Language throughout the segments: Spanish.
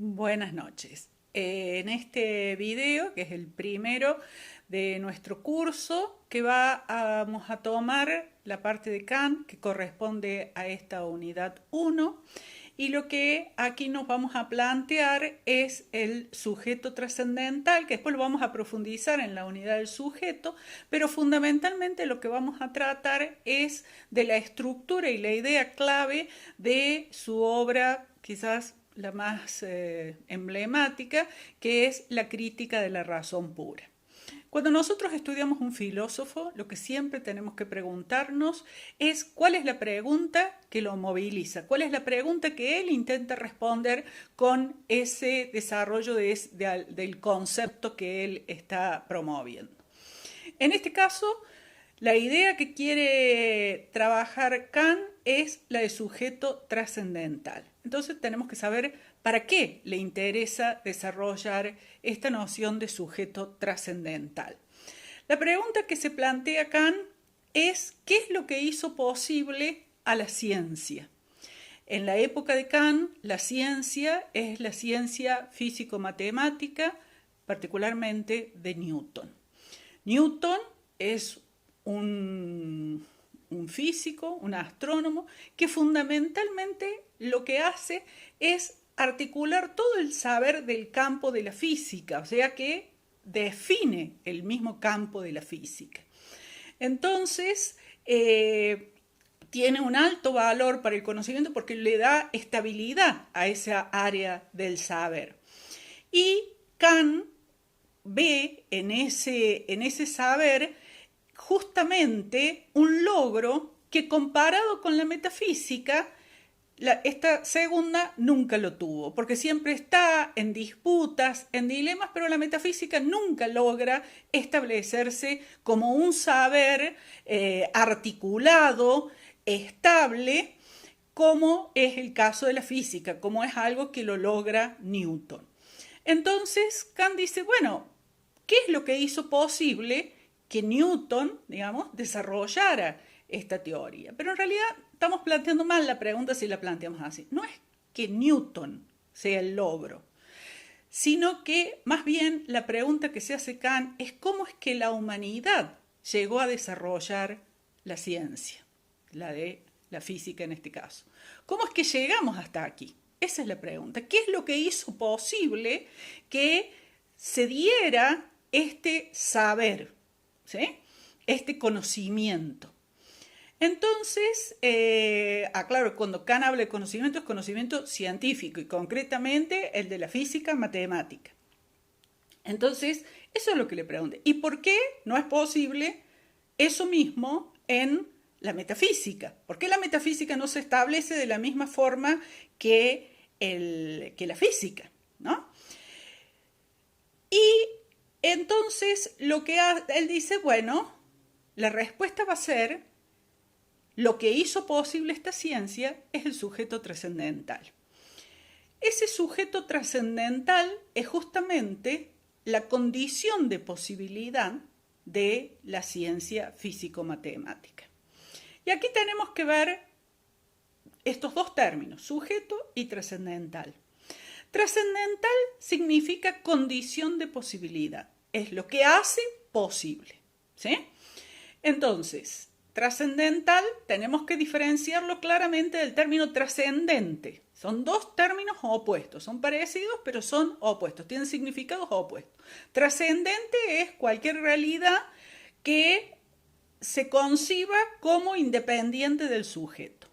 Buenas noches. En este video, que es el primero de nuestro curso, vamos a tomar la parte de Kant que corresponde a esta unidad 1, y lo que aquí nos vamos a plantear es el sujeto trascendental, que después lo vamos a profundizar en la unidad del sujeto, pero fundamentalmente lo que vamos a tratar es de la estructura y la idea clave de su obra, quizás la más emblemática, que es la crítica de la razón pura. Cuando nosotros estudiamos un filósofo, lo que siempre tenemos que preguntarnos es cuál es la pregunta que lo moviliza, cuál es la pregunta que él intenta responder con ese desarrollo del concepto que él está promoviendo. En este caso, la idea que quiere trabajar Kant es la de sujeto trascendental. Entonces tenemos que saber para qué le interesa desarrollar esta noción de sujeto trascendental. La pregunta que se plantea Kant es ¿qué es lo que hizo posible a la ciencia? En la época de Kant, la ciencia es la ciencia físico-matemática, particularmente de Newton. Newton es un físico, un astrónomo, que fundamentalmente lo que hace es articular todo el saber del campo de la física, o sea que define el mismo campo de la física. Entonces, tiene un alto valor para el conocimiento porque le da estabilidad a esa área del saber. Y Kant ve en ese saber justamente un logro que comparado con la metafísica, esta segunda nunca lo tuvo, porque siempre está en disputas, en dilemas, pero la metafísica nunca logra establecerse como un saber articulado, estable, como es el caso de la física, como es algo que lo logra Newton. Entonces Kant dice, bueno, ¿qué es lo que hizo posible que Newton, digamos, desarrollara esta teoría? Pero en realidad estamos planteando mal la pregunta si la planteamos así. No es que Newton sea el logro, sino que más bien la pregunta que se hace Kant es cómo es que la humanidad llegó a desarrollar la ciencia, la de la física en este caso. ¿Cómo es que llegamos hasta aquí? Esa es la pregunta. ¿Qué es lo que hizo posible que se diera este saber, ¿sí? Este conocimiento? Entonces, aclaro, cuando Kant habla de conocimiento es conocimiento científico y concretamente el de la física matemática. Entonces, eso es lo que le pregunto. ¿Y por qué no es posible eso mismo en la metafísica? ¿Por qué la metafísica no se establece de la misma forma que la física, ¿no? Y entonces lo que él dice, bueno, la respuesta va a ser lo que hizo posible esta ciencia es el sujeto trascendental. Ese sujeto trascendental es justamente la condición de posibilidad de la ciencia físico-matemática. Y aquí tenemos que ver estos dos términos, sujeto y trascendental. Trascendental significa condición de posibilidad, es lo que hace posible, ¿sí? Entonces, trascendental tenemos que diferenciarlo claramente del término trascendente. Son dos términos opuestos, son parecidos pero son opuestos, tienen significados opuestos. Trascendente es cualquier realidad que se conciba como independiente del sujeto.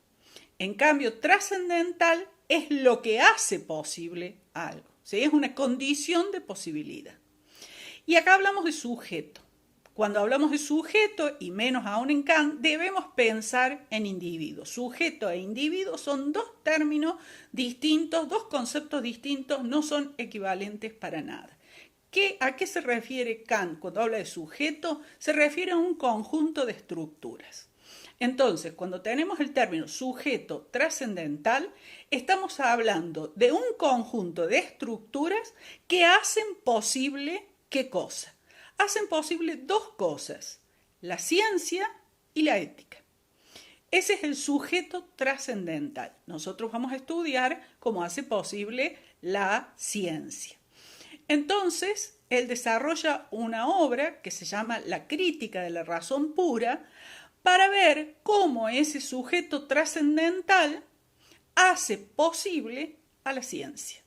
En cambio, trascendental es lo que hace posible algo, ¿sí? Es una condición de posibilidad. Y acá hablamos de sujeto. Cuando hablamos de sujeto, y menos aún en Kant, debemos pensar en individuo. Sujeto e individuo son dos términos distintos, dos conceptos distintos, no son equivalentes para nada. ¿A qué se refiere Kant cuando habla de sujeto? Se refiere a un conjunto de estructuras. Entonces, cuando tenemos el término sujeto trascendental, estamos hablando de un conjunto de estructuras que hacen posible ¿qué cosa? Hacen posible dos cosas, la ciencia y la ética. Ese es el sujeto trascendental. Nosotros vamos a estudiar cómo hace posible la ciencia. Entonces, él desarrolla una obra que se llama La crítica de la razón pura para ver cómo ese sujeto trascendental hace posible a la ciencia.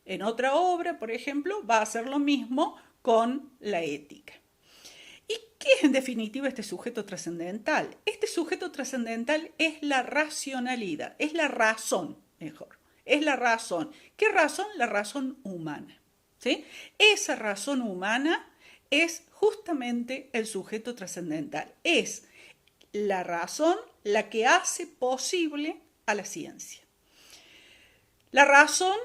En otra obra, por ejemplo, va a hacer lo mismo con la ética. ¿Y qué es en definitiva este sujeto trascendental? Este sujeto trascendental es la racionalidad, es la razón, mejor. Es la razón. ¿Qué razón? La razón humana. ¿Sí? Esa razón humana es justamente el sujeto trascendental. Es la razón la que hace posible a la ciencia. La razón,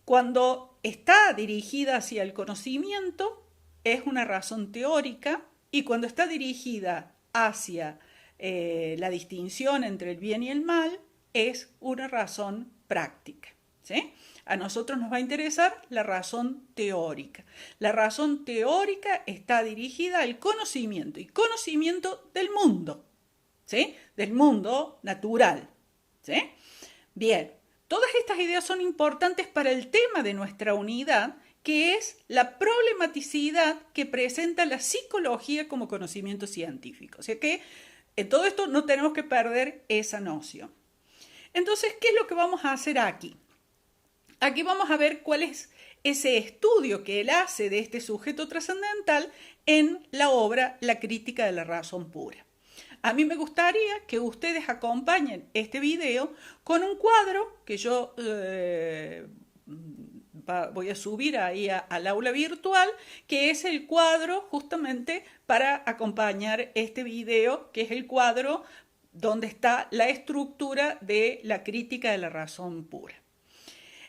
cuando está dirigida hacia el conocimiento, es una razón teórica, y cuando está dirigida hacia la distinción entre el bien y el mal, es una razón práctica. ¿Sí? A nosotros nos va a interesar la razón teórica. La razón teórica está dirigida al conocimiento, y conocimiento del mundo, ¿sí? Del mundo natural. ¿Sí? Bien, todas estas ideas son importantes para el tema de nuestra unidad, que es la problematicidad que presenta la psicología como conocimiento científico. O sea que en todo esto no tenemos que perder esa noción. Entonces, ¿qué es lo que vamos a hacer aquí? Aquí vamos a ver cuál es ese estudio que él hace de este sujeto trascendental en la obra La crítica de la razón pura. A mí me gustaría que ustedes acompañen este video con un cuadro que yo voy a subir ahí al aula virtual, que es el cuadro justamente para acompañar este video, que es el cuadro donde está la estructura de la crítica de la razón pura.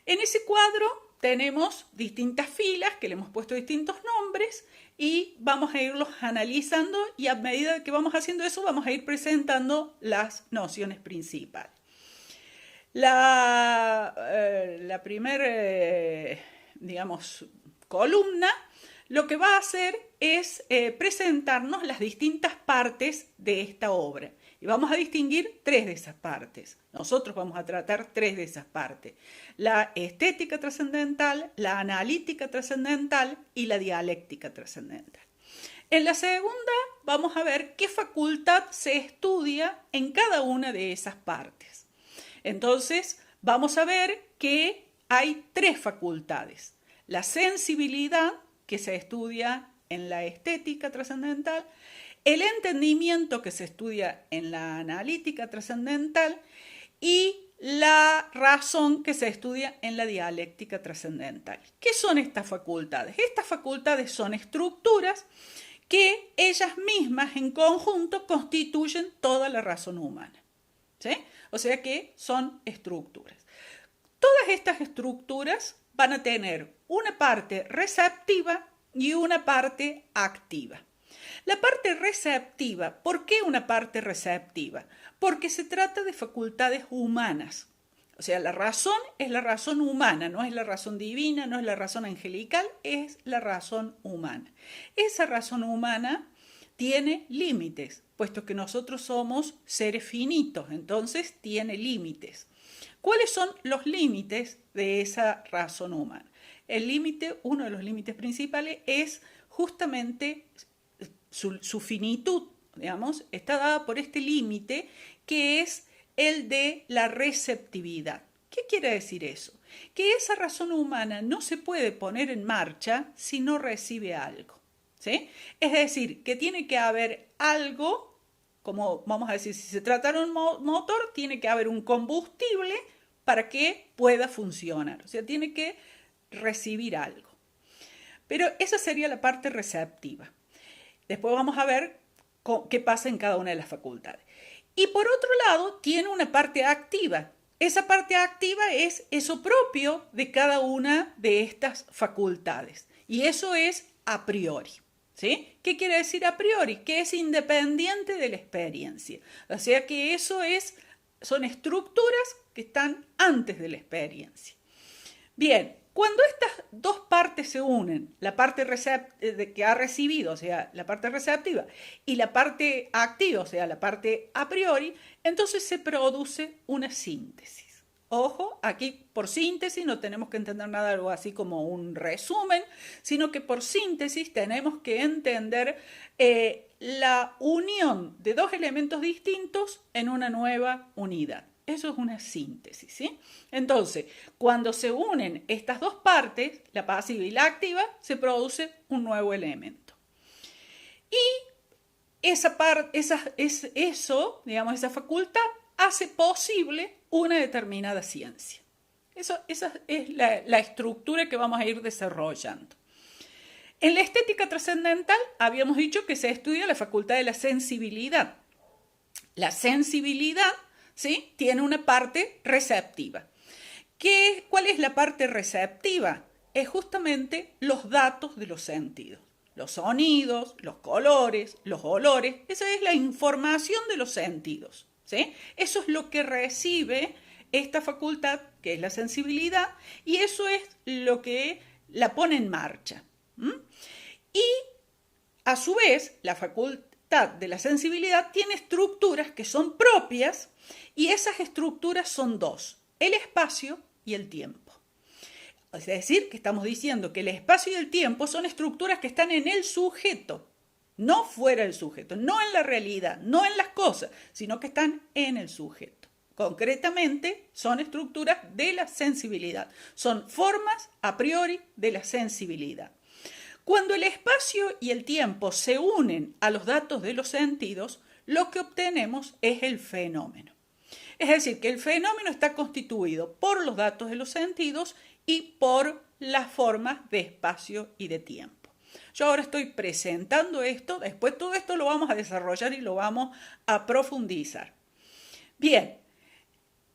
En ese cuadro tenemos distintas filas que le hemos puesto distintos nombres y vamos a irlos analizando, y a medida que vamos haciendo eso vamos a ir presentando las nociones principales. La primera, columna lo que va a hacer es presentarnos las distintas partes de esta obra. Y vamos a distinguir 3 de esas partes. Nosotros vamos a tratar 3 de esas partes. La estética trascendental, la analítica trascendental y la dialéctica trascendental. En la segunda vamos a ver qué facultad se estudia en cada una de esas partes. Entonces vamos a ver que hay 3 facultades. La sensibilidad, que se estudia en la estética trascendental, el entendimiento, que se estudia en la analítica trascendental, y la razón, que se estudia en la dialéctica trascendental. ¿Qué son estas facultades? Estas facultades son estructuras que ellas mismas en conjunto constituyen toda la razón humana. ¿Sí? O sea que son estructuras. Todas estas estructuras van a tener una parte receptiva y una parte activa. La parte receptiva, ¿por qué una parte receptiva? Porque se trata de facultades humanas. O sea, la razón es la razón humana, no es la razón divina, no es la razón angelical, es la razón humana. Esa razón humana tiene límites, puesto que nosotros somos seres finitos, entonces tiene límites. ¿Cuáles son los límites de esa razón humana? Uno de los límites principales es justamente su finitud, digamos, está dada por este límite que es el de la receptividad. ¿Qué quiere decir eso? Que esa razón humana no se puede poner en marcha si no recibe algo, ¿sí? Es decir, que tiene que haber algo, como vamos a decir, si se trata de un motor, tiene que haber un combustible para que pueda funcionar, o sea, tiene que recibir algo. Pero esa sería la parte receptiva. Después vamos a ver qué pasa en cada una de las facultades. Y por otro lado, tiene una parte activa. Esa parte activa es eso propio de cada una de estas facultades. Y eso es a priori. ¿Sí? ¿Qué quiere decir a priori? Que es independiente de la experiencia. O sea que son estructuras que están antes de la experiencia. Bien, Cuando estas dos partes se unen, la parte que ha recibido, o sea, la parte receptiva, y la parte activa, o sea, la parte a priori, entonces se produce una síntesis. Ojo, aquí por síntesis no tenemos que entender nada algo así como un resumen, sino que por síntesis tenemos que entender la unión de dos elementos distintos en una nueva unidad. Eso es una síntesis, ¿sí? Entonces, cuando se unen estas dos partes, la pasiva y la activa, se produce un nuevo elemento. Y esa facultad hace posible una determinada ciencia. Esa es la estructura que vamos a ir desarrollando. En la estética trascendental habíamos dicho que se estudia la facultad de la sensibilidad. La sensibilidad, ¿sí?, tiene una parte receptiva. ¿Cuál es la parte receptiva? Es justamente los datos de los sentidos. Los sonidos, los colores, los olores. Esa es la información de los sentidos, ¿sí? Eso es lo que recibe esta facultad, que es la sensibilidad, y eso es lo que la pone en marcha. Y a su vez, la facultad de la sensibilidad tiene estructuras que son propias, y esas estructuras son dos: el espacio y el tiempo. Es decir, que estamos diciendo que el espacio y el tiempo son estructuras que están en el sujeto, no fuera del sujeto, no en la realidad, no en las cosas, sino que están en el sujeto. Concretamente, son estructuras de la sensibilidad, son formas a priori de la sensibilidad. Cuando el espacio y el tiempo se unen a los datos de los sentidos, lo que obtenemos es el fenómeno. Es decir, que el fenómeno está constituido por los datos de los sentidos y por las formas de espacio y de tiempo. Yo ahora estoy presentando esto, después todo esto lo vamos a desarrollar y lo vamos a profundizar. Bien,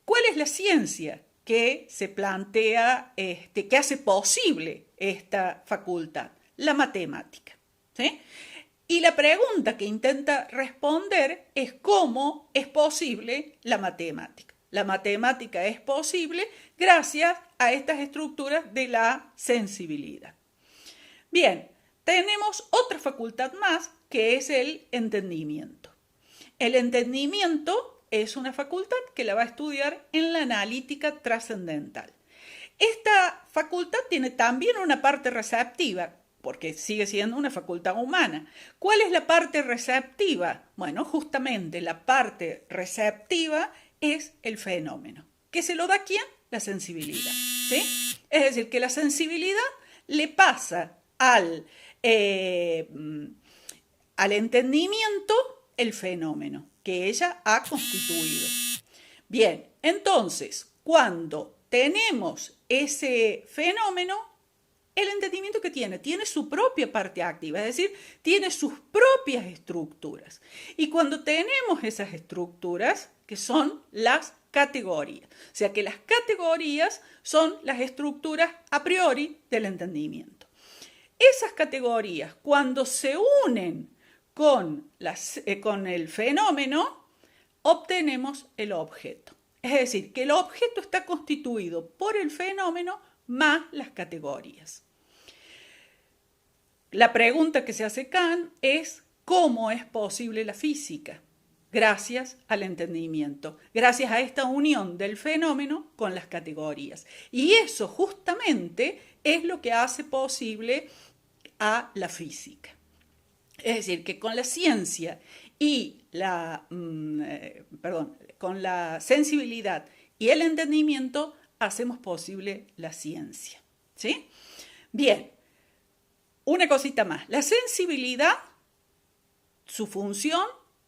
¿cuál es la ciencia que se plantea, que hace posible esta facultad? La matemática, ¿sí? Y la pregunta que intenta responder es cómo es posible la matemática. La matemática es posible gracias a estas estructuras de la sensibilidad. Bien, tenemos otra facultad más, que es el entendimiento. El entendimiento es una facultad que la va a estudiar en la analítica trascendental. Esta facultad tiene también una parte receptiva, porque sigue siendo una facultad humana. ¿Cuál es la parte receptiva? Bueno, justamente la parte receptiva es el fenómeno. ¿Qué se lo da a quién? La sensibilidad, ¿sí? Es decir, que la sensibilidad le pasa al entendimiento el fenómeno que ella ha constituido. Bien, entonces, cuando tenemos ese fenómeno, el entendimiento que tiene su propia parte activa, es decir, tiene sus propias estructuras. Y cuando tenemos esas estructuras, que son las categorías, o sea que las categorías son las estructuras a priori del entendimiento. Esas categorías, cuando se unen con el fenómeno, obtenemos el objeto. Es decir, que el objeto está constituido por el fenómeno más las categorías. La pregunta que se hace Kant es ¿cómo es posible la física? Gracias al entendimiento, gracias a esta unión del fenómeno con las categorías. Y eso justamente es lo que hace posible a la física. Es decir, que con la ciencia y con la sensibilidad y el entendimiento hacemos posible la ciencia, ¿sí? Bien, una cosita más. La sensibilidad, su función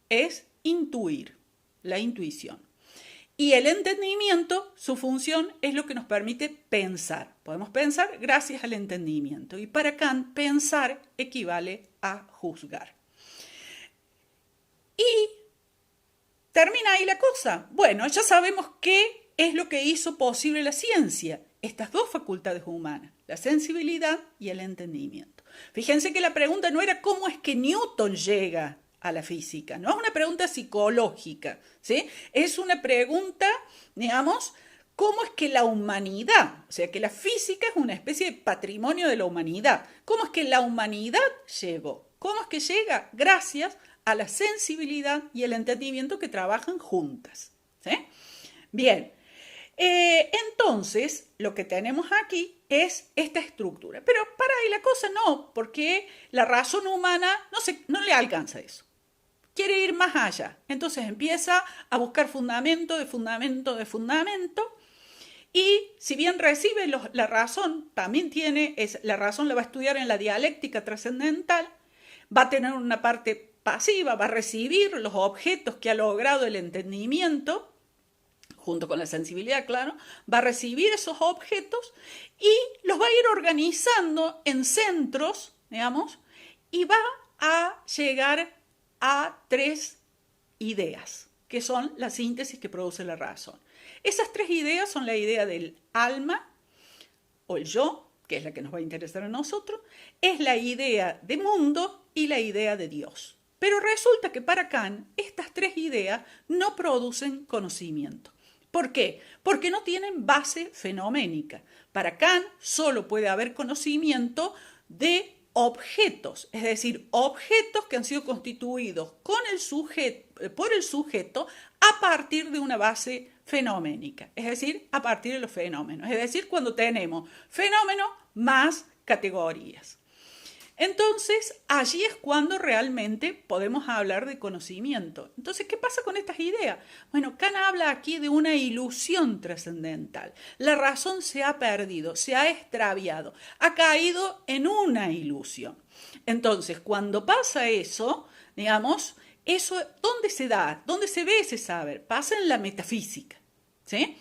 es intuir, la intuición. Y el entendimiento, su función es lo que nos permite pensar. Podemos pensar gracias al entendimiento. Y para Kant, pensar equivale a juzgar. Y termina ahí la cosa. Bueno, ya sabemos qué es lo que hizo posible la ciencia. Estas dos facultades humanas, la sensibilidad y el entendimiento. Fíjense que la pregunta no era cómo es que Newton llega a la física, no es una pregunta psicológica, ¿sí? Es una pregunta, digamos, cómo es que la humanidad, o sea, que la física es una especie de patrimonio de la humanidad, cómo es que la humanidad llegó, cómo es que llega gracias a la sensibilidad y el entendimiento que trabajan juntas. ¿Sí? Bien, entonces lo que tenemos aquí es esta estructura. Pero para ahí la cosa no, porque la razón humana no le alcanza eso. Quiere ir más allá. Entonces empieza a buscar fundamento de fundamento de fundamento. Y si bien recibe la razón, también la razón la va a estudiar en la dialéctica trascendental, va a tener una parte pasiva, va a recibir los objetos que ha logrado el entendimiento, junto con la sensibilidad, claro, va a recibir esos objetos y los va a ir organizando en centros, digamos, y va a llegar a 3 ideas, que son la síntesis que produce la razón. Esas 3 ideas son la idea del alma o el yo, que es la que nos va a interesar a nosotros, es la idea de mundo y la idea de Dios. Pero resulta que para Kant estas 3 ideas no producen conocimiento. ¿Por qué? Porque no tienen base fenoménica. Para Kant solo puede haber conocimiento de objetos, es decir, objetos que han sido constituidos por el sujeto a partir de una base fenoménica, es decir, a partir de los fenómenos, es decir, cuando tenemos fenómenos más categorías. Entonces, allí es cuando realmente podemos hablar de conocimiento. Entonces, ¿qué pasa con estas ideas? Bueno, Kant habla aquí de una ilusión trascendental. La razón se ha perdido, se ha extraviado, ha caído en una ilusión. Entonces, cuando pasa eso, digamos, eso, ¿dónde se da? ¿Dónde se ve ese saber? Pasa en la metafísica, ¿sí?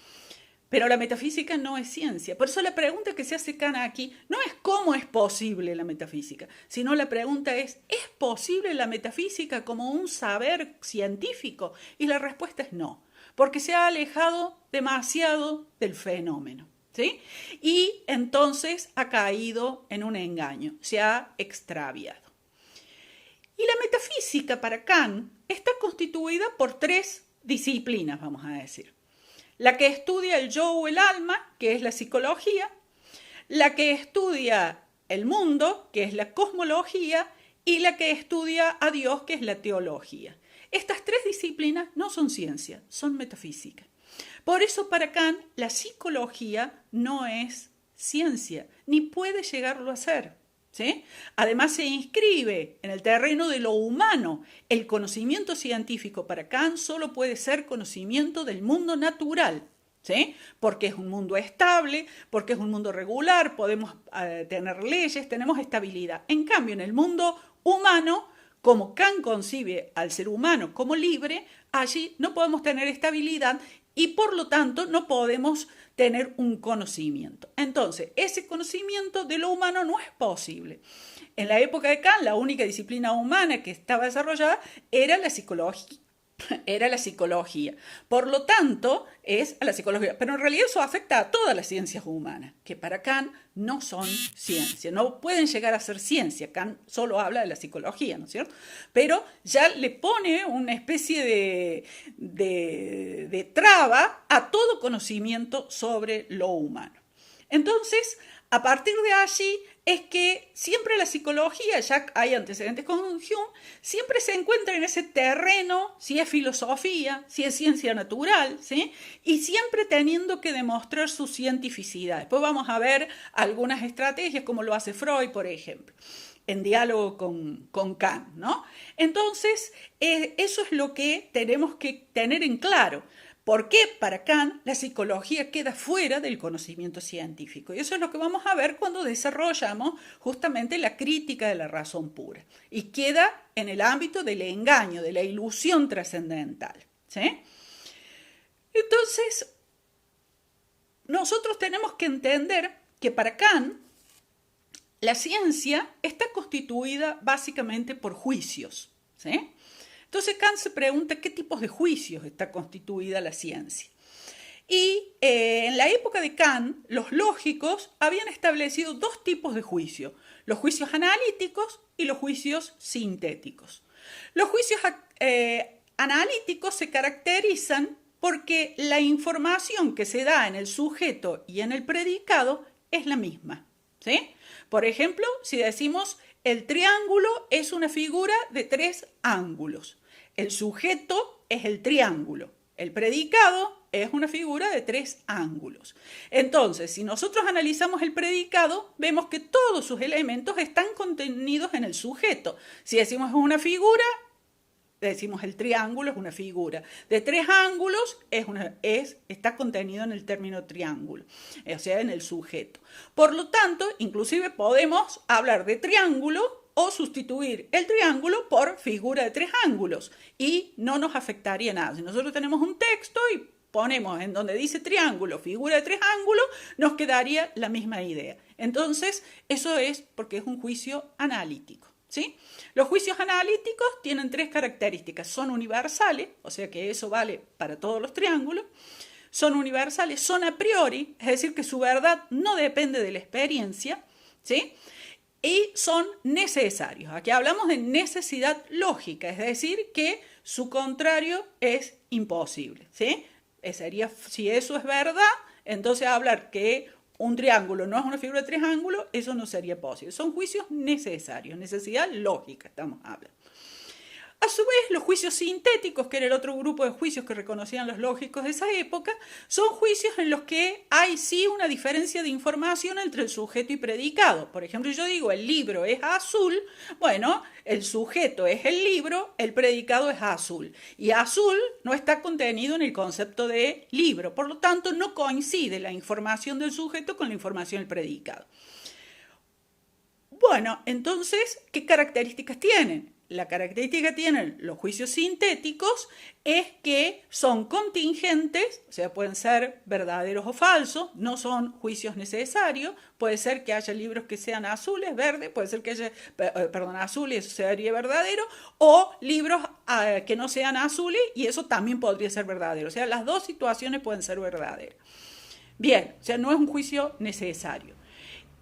Pero la metafísica no es ciencia. Por eso la pregunta que se hace Kant aquí no es cómo es posible la metafísica, sino la pregunta ¿es posible la metafísica como un saber científico? Y la respuesta es no, porque se ha alejado demasiado del fenómeno, ¿sí? Y entonces ha caído en un engaño, se ha extraviado. Y la metafísica para Kant está constituida por 3 disciplinas, vamos a decir. La que estudia el yo o el alma, que es la psicología, la que estudia el mundo, que es la cosmología, y la que estudia a Dios, que es la teología. Estas 3 disciplinas no son ciencia, son metafísica. Por eso para Kant la psicología no es ciencia, ni puede llegarlo a ser. ¿Sí? Además se inscribe en el terreno de lo humano. El conocimiento científico para Kant solo puede ser conocimiento del mundo natural, ¿sí? Porque es un mundo estable, porque es un mundo regular, podemos tener leyes, tenemos estabilidad. En cambio, en el mundo humano, como Kant concibe al ser humano como libre, allí no podemos tener estabilidad y por lo tanto no podemos tener un conocimiento. Entonces, ese conocimiento de lo humano no es posible. En la época de Kant, la única disciplina humana que estaba desarrollada era la psicología. Por lo tanto, es a la psicología. Pero en realidad eso afecta a todas las ciencias humanas, que para Kant no son ciencia, no pueden llegar a ser ciencia. Kant solo habla de la psicología, ¿no es cierto? Pero ya le pone una especie de traba a todo conocimiento sobre lo humano. Entonces, a partir de allí es que siempre la psicología, ya hay antecedentes con Hume, siempre se encuentra en ese terreno, si es filosofía, si es ciencia natural, ¿sí? Y siempre teniendo que demostrar su cientificidad. Después vamos a ver algunas estrategias, como lo hace Freud, por ejemplo, en diálogo con Kant, ¿no? Entonces, eso es lo que tenemos que tener en claro. ¿Por qué para Kant la psicología queda fuera del conocimiento científico? Y eso es lo que vamos a ver cuando desarrollamos justamente la crítica de la razón pura. Y queda en el ámbito del engaño, de la ilusión trascendental, ¿sí? Entonces, nosotros tenemos que entender que para Kant la ciencia está constituida básicamente por juicios, ¿sí? Entonces Kant se pregunta qué tipos de juicios está constituida la ciencia. Y en la época de Kant, los lógicos habían establecido 2 tipos de juicios, los juicios analíticos y los juicios sintéticos. Los juicios analíticos se caracterizan porque la información que se da en el sujeto y en el predicado es la misma, ¿sí? Por ejemplo, si decimos el triángulo es una figura de 3 ángulos, el sujeto es el triángulo, el predicado es una figura de 3 ángulos. Entonces, si nosotros analizamos el predicado, vemos que todos sus elementos están contenidos en el sujeto. Si decimos es una figura, decimos el triángulo es una figura. De 3 ángulos está contenido en el término triángulo, o sea, en el sujeto. Por lo tanto, inclusive podemos hablar de triángulo o sustituir el triángulo por figura de 3 ángulos y no nos afectaría nada. Si nosotros tenemos un texto y ponemos en donde dice triángulo, figura de 3 ángulos, nos quedaría la misma idea. Entonces, eso es porque es un juicio analítico, ¿sí? Los juicios analíticos tienen 3 características. Son universales, o sea que eso vale para todos los triángulos. Son universales, son a priori, es decir, que su verdad no depende de la experiencia, ¿sí? Y son necesarios. Aquí hablamos de necesidad lógica, es decir, que su contrario es imposible, ¿sí? Si eso es verdad, entonces hablar que un triángulo no es una figura de 3 ángulos, eso no sería posible. Son juicios necesarios, necesidad lógica estamos hablando. A su vez, los juicios sintéticos, que era el otro grupo de juicios que reconocían los lógicos de esa época, son juicios en los que hay sí una diferencia de información entre el sujeto y predicado. Por ejemplo, yo digo, el libro es azul, bueno, el sujeto es el libro, el predicado es azul. Y azul no está contenido en el concepto de libro, por lo tanto, no coincide la información del sujeto con la información del predicado. Bueno, entonces, ¿qué características tienen? La característica que tienen los juicios sintéticos es que son contingentes, o sea, pueden ser verdaderos o falsos, no son juicios necesarios, puede ser que haya libros que sean azules, verdes, puede ser que haya, azules y eso sería verdadero, o libros que no sean azules y eso también podría ser verdadero, o sea, las dos situaciones pueden ser verdaderas. Bien, o sea, no es un juicio necesario.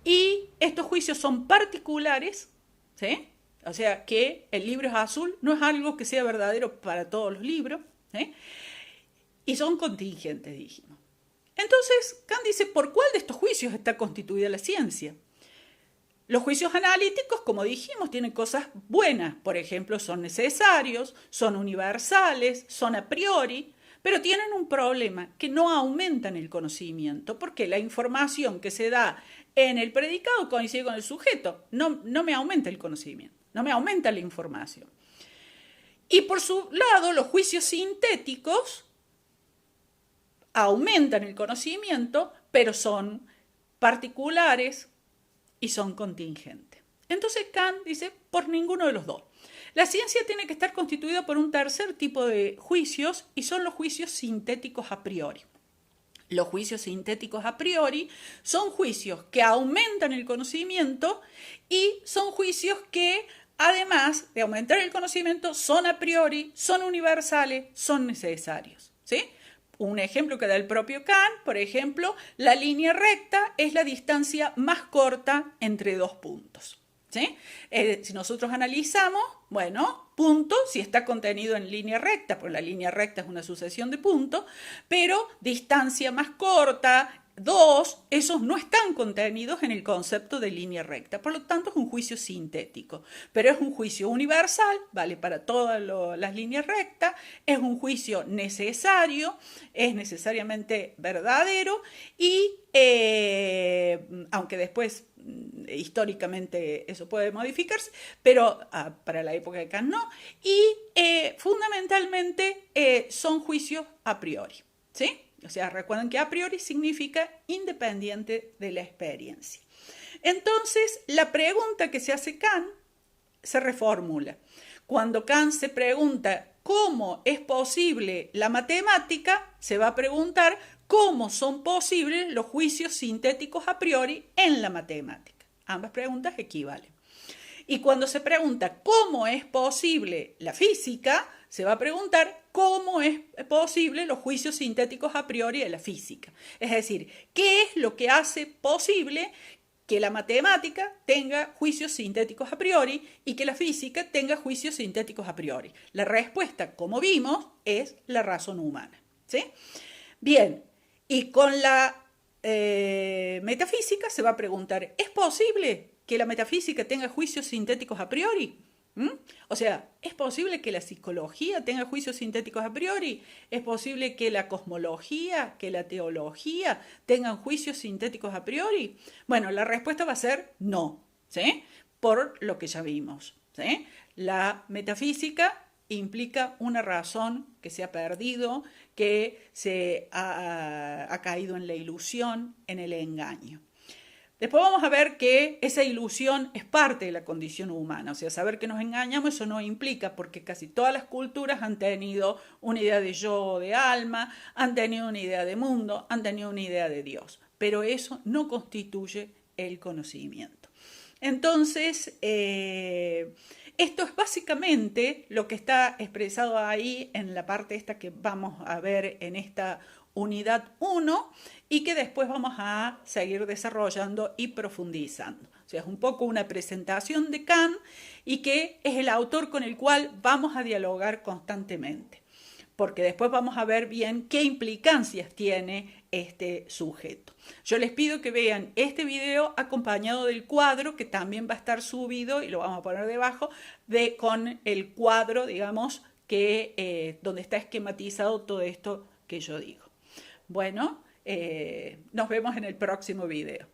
Y estos juicios son particulares, ¿sí? O sea, que el libro es azul no es algo que sea verdadero para todos los libros, ¿sí? Y son contingentes, dijimos. Entonces, Kant dice, ¿por cuál de estos juicios está constituida la ciencia? Los juicios analíticos, como dijimos, tienen cosas buenas. Por ejemplo, son necesarios, son universales, son a priori, pero tienen un problema, que no aumentan el conocimiento, porque la información que se da en el predicado coincide con el sujeto, no me aumenta el conocimiento, no me aumenta la información. Y por su lado, los juicios sintéticos aumentan el conocimiento, pero son particulares y son contingentes. Entonces Kant dice, por ninguno de los dos. La ciencia tiene que estar constituida por un tercer tipo de juicios y son los juicios sintéticos a priori. Los juicios sintéticos a priori son juicios que aumentan el conocimiento y son juicios que, además de aumentar el conocimiento, son a priori, son universales, son necesarios, ¿sí? Un ejemplo que da el propio Kant, por ejemplo, la línea recta es la distancia más corta entre dos puntos, ¿sí? Si nosotros analizamos, bueno, punto, si está contenido en línea recta, pues la línea recta es una sucesión de puntos, pero distancia más corta, 2, esos no están contenidos en el concepto de línea recta, por lo tanto es un juicio sintético, pero es un juicio universal, vale para todas las líneas rectas, es un juicio necesario, es necesariamente verdadero y aunque después históricamente eso puede modificarse, pero para la época de Kant no, y fundamentalmente son juicios a priori, ¿sí? O sea, recuerden que a priori significa independiente de la experiencia. Entonces, la pregunta que se hace Kant se reformula. Cuando Kant se pregunta cómo es posible la matemática, se va a preguntar cómo son posibles los juicios sintéticos a priori en la matemática. Ambas preguntas equivalen. Y cuando se pregunta cómo es posible la física, se va a preguntar cómo es posible los juicios sintéticos a priori de la física. Es decir, ¿qué es lo que hace posible que la matemática tenga juicios sintéticos a priori y que la física tenga juicios sintéticos a priori? La respuesta, como vimos, es la razón humana, ¿sí? Bien, y con la metafísica se va a preguntar, ¿es posible que la metafísica tenga juicios sintéticos a priori? ¿Mm? O sea, ¿es posible que la psicología tenga juicios sintéticos a priori? ¿Es posible que la cosmología, que la teología tengan juicios sintéticos a priori? Bueno, la respuesta va a ser no, ¿sí? Por lo que ya vimos, ¿sí? La metafísica implica una razón que se ha perdido, que se ha caído en la ilusión, en el engaño. Después vamos a ver que esa ilusión es parte de la condición humana, o sea, saber que nos engañamos, eso no implica, porque casi todas las culturas han tenido una idea de yo, de alma, han tenido una idea de mundo, han tenido una idea de Dios, pero eso no constituye el conocimiento. Entonces, esto es básicamente lo que está expresado ahí en la parte esta que vamos a ver en esta unidad 1 y que después vamos a seguir desarrollando y profundizando. O sea, es un poco una presentación de Kant y que es el autor con el cual vamos a dialogar constantemente, porque después vamos a ver bien qué implicancias tiene este sujeto. Yo les pido que vean este video acompañado del cuadro que también va a estar subido y lo vamos a poner debajo con el cuadro, digamos, que donde está esquematizado todo esto que yo digo. Bueno, nos vemos en el próximo video.